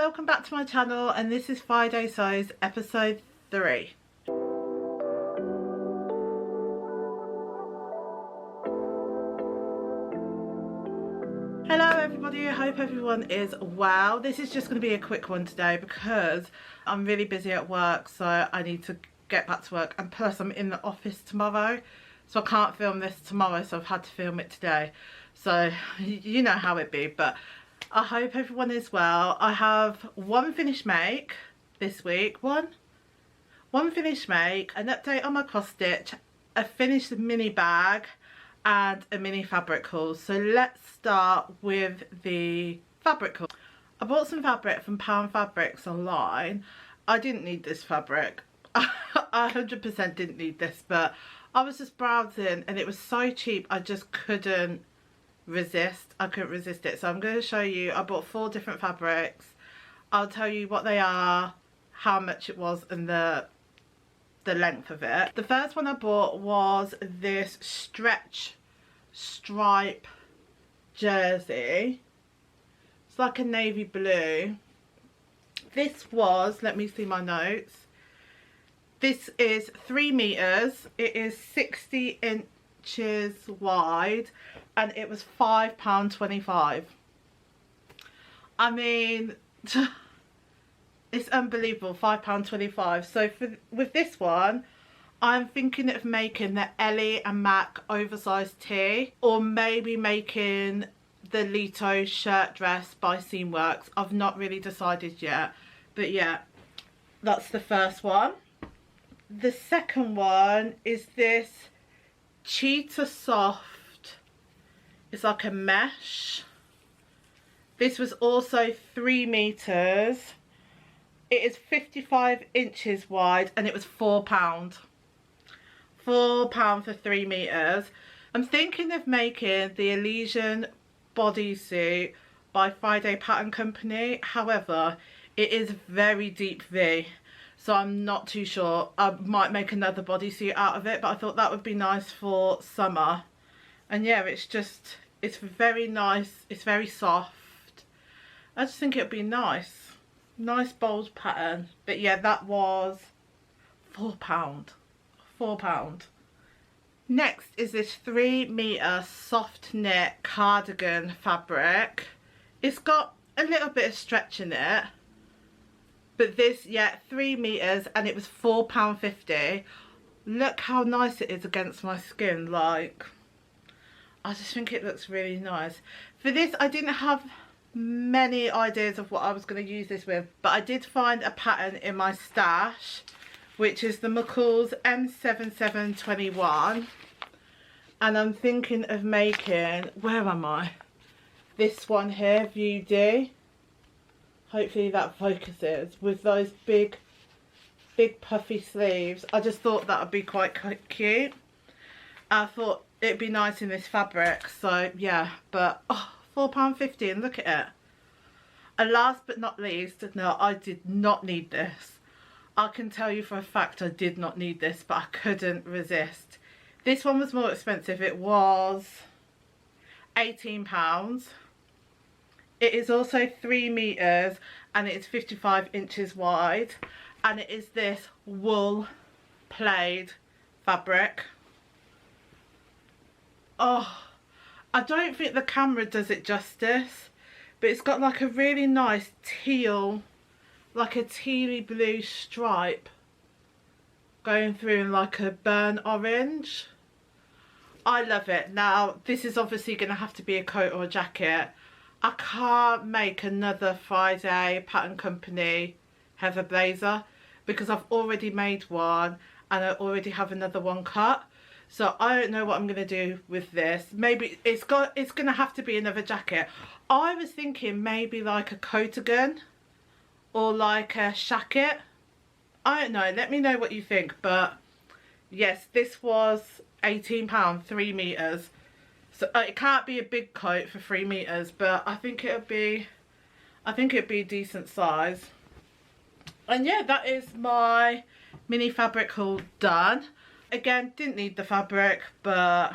welcome back to my channel, and this is Fri-yay Sews episode 3. Hello everybody, I hope everyone is well. This is just going to be a quick one today because I'm really busy at work, so I need to get back to work, and plus I'm in the office tomorrow, so I can't film this tomorrow, so I've had to film it today. So you know how it be, but I hope everyone is well. I have one finished make this week, one finished make, an update on my cross stitch, a finished mini bag and a mini fabric haul. So let's start with the fabric haul. I bought some fabric from Pound Fabrics online. I didn't need this fabric. I 100% didn't need this, but I was just browsing and it was so cheap I just couldn't resist. I couldn't resist it. So I'm going to show you. I bought 4 different fabrics. I'll tell you what they are, how much it was, and the length of it. The first one I bought was this stretch stripe jersey. It's like a navy blue. This was, let me see my notes, this is 3 meters. It is 60 inches wide and it was £5.25. I mean, it's unbelievable, £5.25. So with this one, I'm thinking of making the Ellie and Mac oversized tee, or maybe making the Lito shirt dress by Seamworks. I've not really decided yet, but yeah, that's the first one. The second one is this cheetah soft, it's like a mesh. This was also 3 meters. It is 55 inches wide and it was £4. £4 for 3 meters. I'm thinking of making the Elysian bodysuit by Fri-yay Pattern Company. However, it is very deep V, so I'm not too sure. I might make another bodysuit out of it, but I thought that would be nice for summer. And yeah, it's very nice. It's very soft. I just think it would be nice. Nice bold pattern. But yeah, that was £4. £4. Next is this 3 meter soft knit cardigan fabric. It's got a little bit of stretch in it. But this, yeah, 3 meters and it was £4.50. Look how nice it is against my skin. Like, I just think it looks really nice. For this, I didn't have many ideas of what I was going to use this with, but I did find a pattern in my stash, which is the McCall's M7721. And I'm thinking of making, where am I? This one here, View D. Hopefully that focuses, with those big puffy sleeves. I just thought that would be quite cute. I thought it'd be nice in this fabric, so yeah. But oh, £4.50 and look at it. And last but not least, no, I did not need this. I can tell you for a fact I did not need this, but I couldn't resist. This one was more expensive. It was £18. It is also 3 meters and it is 55 inches wide, and it is this wool plaid fabric. Oh, I don't think the camera does it justice, but it's got like a really nice teal, like a tealy blue stripe going through in like a burnt orange. I love it. Now this is obviously going to have to be a coat or a jacket. I can't make another Fri-yay Pattern Company heather blazer because I've already made one and I already have another one cut. So I don't know what I'm going to do with this. Maybe it's going to have to be another jacket. I was thinking maybe like a coatigan or like a shacket. I don't know. Let me know what you think. But yes, this was £18, 3 meters. So it can't be a big coat for 3 meters, but I think it'd be a decent size. And yeah, that is my mini fabric haul done. Again, didn't need the fabric, but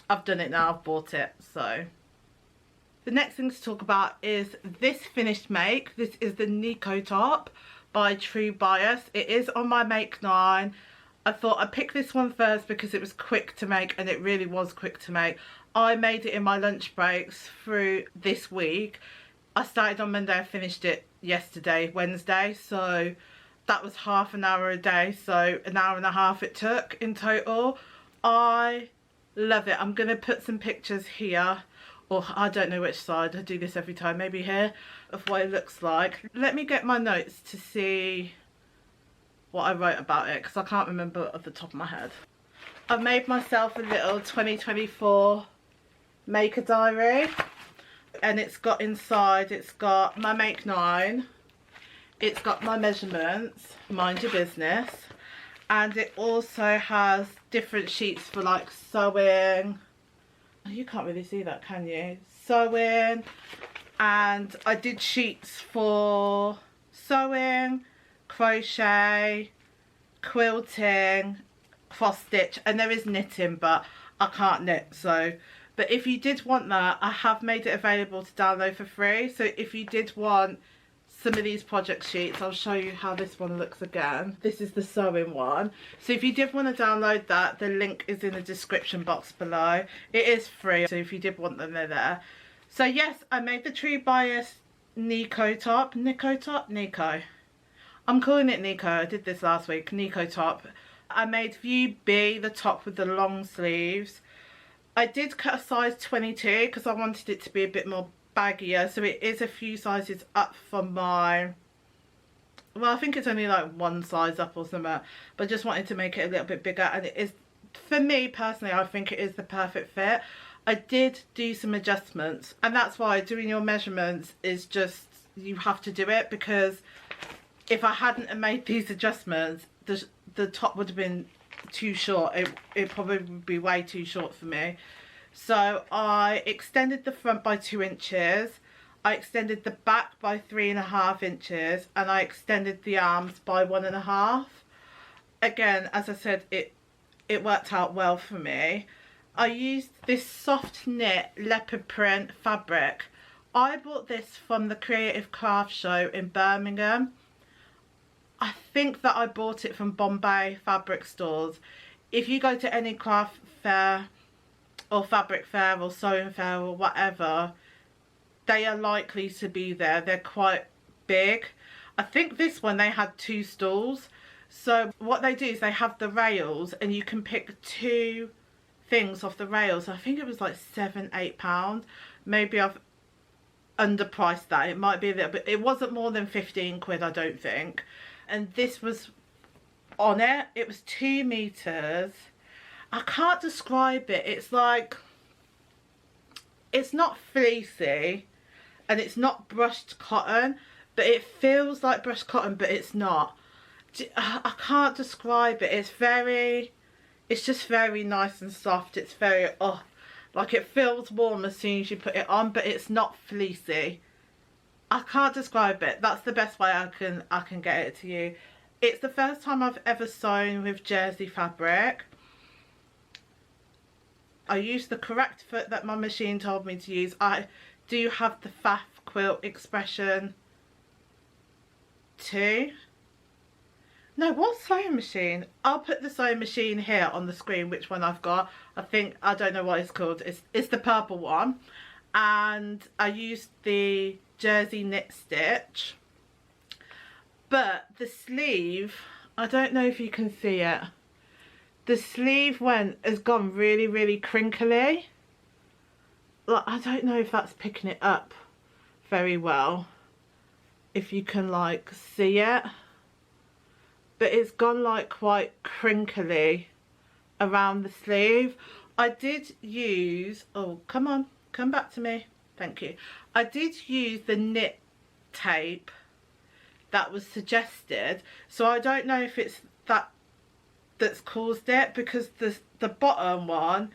I've done it now, I've bought it, so The next thing to talk about is this finished make. This is the Nikko top by FREEBIE. It is on my make 9. I thought I'd pick this one first because it was quick to make, and it really was quick to make. I made it in my lunch breaks through this week. I started on Monday and finished it yesterday, Wednesday, so that was half an hour a day, so an hour and a half it took in total. I love it. I'm going to put some pictures here, or I don't know which side, I do this every time, maybe here, of what it looks like. Let me get my notes to see what I wrote about it, because I can't remember off the top of my head. I've made myself a little 2024 maker diary, and it's got inside, it's got my make 9, it's got my measurements, mind your business, and it also has different sheets for like sewing. You can't really see that, can you? Sewing, and I did sheets for sewing, crochet, quilting, cross stitch, and there is knitting, but I can't knit, so. But if you did want that, I have made it available to download for free. So if you did want some of these project sheets, I'll show you how this one looks again. This is the sewing one. So if you did want to download that, the link is in the description box below. It is free, so if you did want them, they're there. So yes, I made the FREEBIE Nikko top. Nikko. I'm calling it Nikko. I did this last week. Nikko top. I made view B, the top with the long sleeves. I did cut a size 22 because I wanted it to be a bit more baggier, so it is a few sizes up from my, well, I think it's only like one size up or something, but I just wanted to make it a little bit bigger, and it is, for me personally, I think it is the perfect fit. I did do some adjustments, and that's why doing your measurements is just, you have to do it, because if I hadn't made these adjustments, the top would have been too short. It probably would be way too short for me. So I extended the front by 2 inches, I extended the back by 3.5 inches, and I extended the arms by 1.5. Again, as I said, it worked out well for me. I used this soft knit leopard print fabric. I bought this from the Creative Craft Show in Birmingham. I think that I bought it from Bombay fabric stores. If you go to any craft fair or fabric fair or sewing fair or whatever, they are likely to be there. They're quite big. I think this one they had 2 stalls. So what they do is they have the rails, and you can pick 2 things off the rails. I think it was like £7-8. Maybe I've underpriced that. It might be a little bit. It wasn't more than 15 quid, I don't think. And this was on it. It was 2 meters. I can't describe it. It's like, it's not fleecy and it's not brushed cotton, but it feels like brushed cotton, but it's not. I can't describe it. It's just very nice and soft. It's very, like it feels warm as soon as you put it on, but it's not fleecy. I can't describe it. That's the best way I can get it to you. It's the first time I've ever sewn with jersey fabric. I used the correct foot that my machine told me to use. I do have the Faff Quilt Expression 2. No, what sewing machine? I'll put the sewing machine here on the screen, which one I've got. I don't know what it's called. It's the purple one. And I used the jersey knit stitch. But the sleeve, I don't know if you can see it. The sleeve has gone really, really crinkly. Like, I don't know if that's picking it up very well. If you can like see it. But it's gone like quite crinkly around the sleeve. I did use, oh come on, come back to me, thank you. I did use the knit tape that was suggested, so I don't know if it's that's caused it, because the bottom one,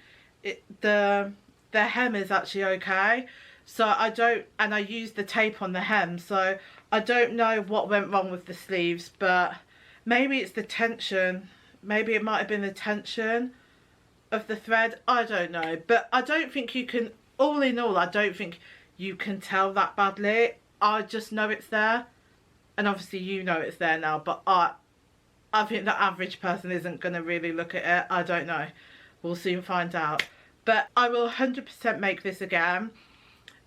the hem is actually okay, so I don't, and I used the tape on the hem, so I don't know what went wrong with the sleeves, but maybe it's the tension. Maybe it might have been the tension of the thread. I don't know. But I don't think you can, all in all, I don't think you can tell that badly. I just know it's there, and obviously you know it's there now, but I think the average person isn't going to really look at it. I don't know. We'll soon find out. But I will 100% make this again.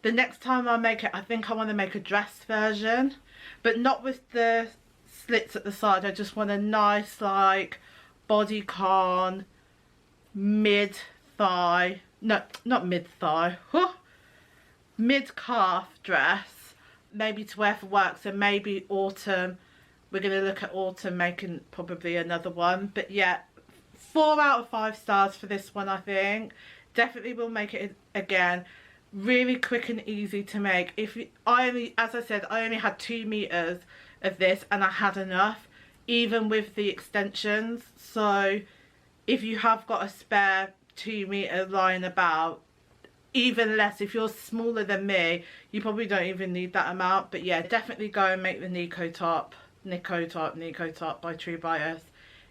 The next time I make it, I think I want to make a dress version, but not with the slits at the side. I just want a nice, like, bodycon, mid-thigh, no, not mid-thigh, mid-calf dress, maybe to wear for work. So maybe autumn, we're going to look at autumn, making probably another one. But yeah, 4 out of 5 stars for this one, I think. Definitely will make it again. Really quick and easy to make. As I said, I only had 2 meters of this and I had enough, even with the extensions. So if you have got a spare 2 meter lying about, even less, if you're smaller than me, you probably don't even need that amount. But yeah, definitely go and make the Nikko top by True Bias.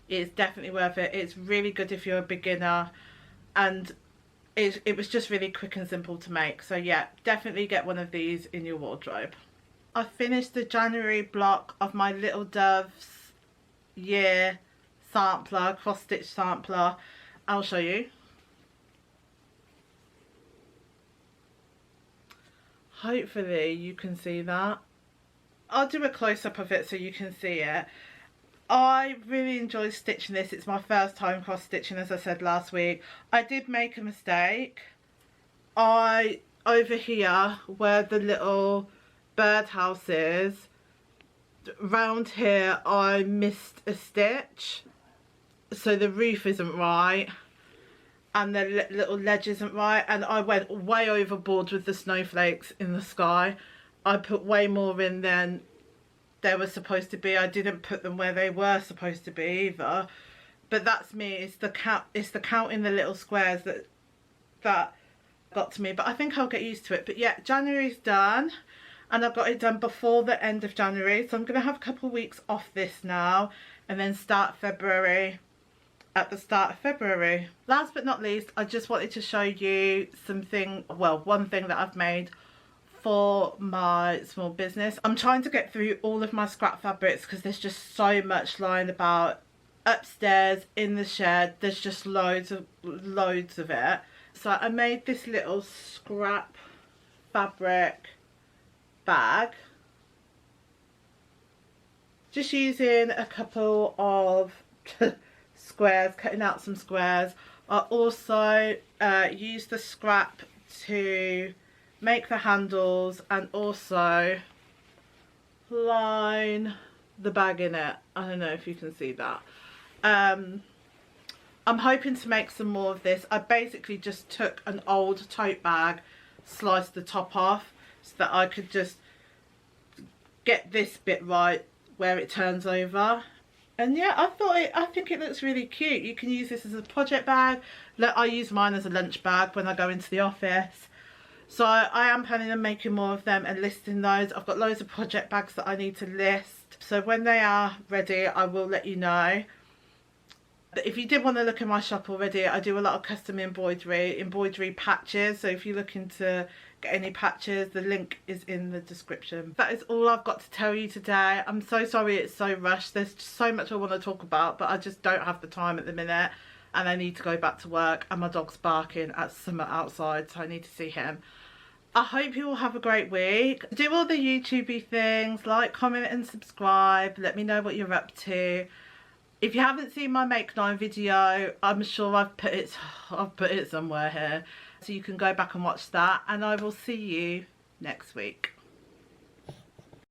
It's definitely worth it. It's really good if you're a beginner, and it was just really quick and simple to make. So yeah, definitely get one of these in your wardrobe. I finished the January block of my Little Doves year sampler, cross stitch sampler. I'll show you. Hopefully you can see that. I'll do a close-up of it so you can see it. I really enjoyed stitching this. It's my first time cross stitching, as I said last week. I did make a mistake. Over here where the little birdhouse is, round here I missed a stitch, so the roof isn't right and the little ledge isn't right, and I went way overboard with the snowflakes in the sky. I put way more in than they were supposed to be. I didn't put them where they were supposed to be either, but that's me. It's the count in the little squares that got to me, but I think I'll get used to it. But yeah, January's done, and I've got it done before the end of January, so I'm gonna have a couple of weeks off this now and then start February at the start of February. Last but not least, I just wanted to show you one thing that I've made for my small business. I'm trying to get through all of my scrap fabrics because there's just so much lying about upstairs in the shed. There's just loads of it. So I made this little scrap fabric bag, just using a couple of squares, cutting out some squares. I also used the scrap to make the handles and also line the bag in it. I don't know if you can see that. I'm hoping to make some more of this. I basically just took an old tote bag, sliced the top off so that I could just get this bit right where it turns over. And yeah, I think it looks really cute. You can use this as a project bag. Look, I use mine as a lunch bag when I go into the office. So I am planning on making more of them and listing those. I've got loads of project bags that I need to list. So when they are ready, I will let you know. But if you did want to look at my shop already, I do a lot of custom embroidery patches. So if you're looking to get any patches, the link is in the description. That is all I've got to tell you today. I'm so sorry it's so rushed. There's so much I want to talk about, but I just don't have the time at the minute. And I need to go back to work, and my dog's barking at summer outside, so I need to see him. I hope you all have a great week. Do all the YouTubey things, like, comment and subscribe. Let me know what you're up to. If you haven't seen my Make 9 video, I'm sure I've put it somewhere here, so you can go back and watch that, and I will see you next week.